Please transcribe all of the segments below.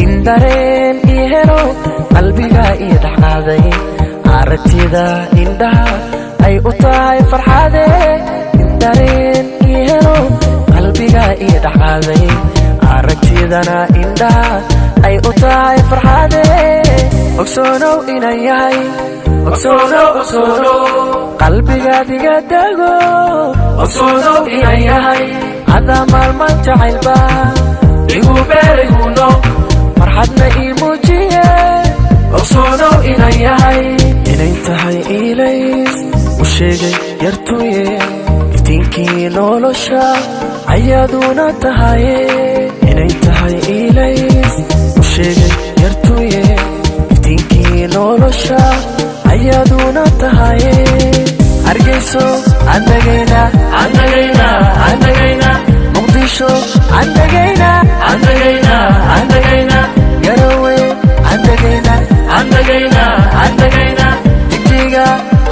indareen ihelo qalbiga idhaqaaday aragtida indhaha ay u tahay farxade indareen ihelo qalbiga idhaqaaday aragtidana indhaha ay u tahay farxade ogsoonow inaan yahay ogsoonow qalbiga diga dago ogsoonow inaan yahay ada maalman jacaylba igu beerayuno farxadna ii muujiye ogsoonow inaan yahay inay tahay ilays u sheegay yartuye iftiinkii nolosha ayaaduna tahaye inay tahay ilays u sheegay yartuye iftiinkii nolosha ayaaduna tahaye hargeyso andagayna muqdisho andagayna garowe andagayna jigjiga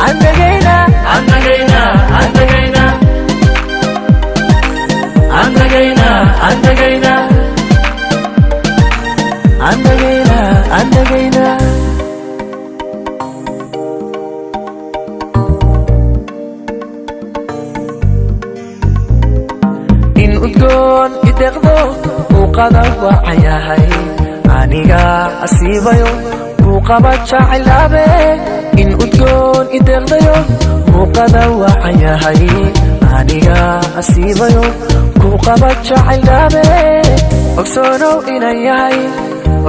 andagayna in udgoon ideqdo muuqada wacayahay aniga asiibayo muuqaba jacaylabe in udgoon ideqdayo muuqada wacayahay aniga asiibayo muuqaba jacaylabe ogsoonow inaan yahay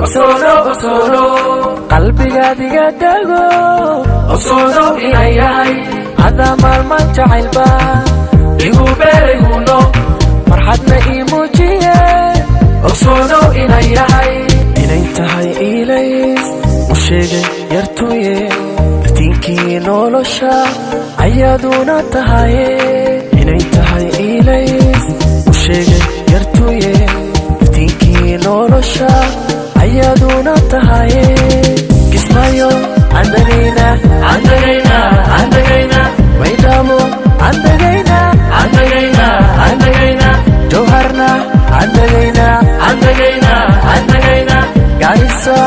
ogsoonow qalbiga diga dago ogsoonow inaan yahay ada maalman jacaylba igu beerayuno farxadna ii muujiye ogsoonow inaan yahay inay tahay ilays u sheegay yartuye iftiinkii nolosha ayaaduna tahaye inay tahay ilays u sheegay yartuye iftiinkii nolosha ayaaduna tahaye kismayo andagayna maydhabo andagayna jawharna andagayna Garissa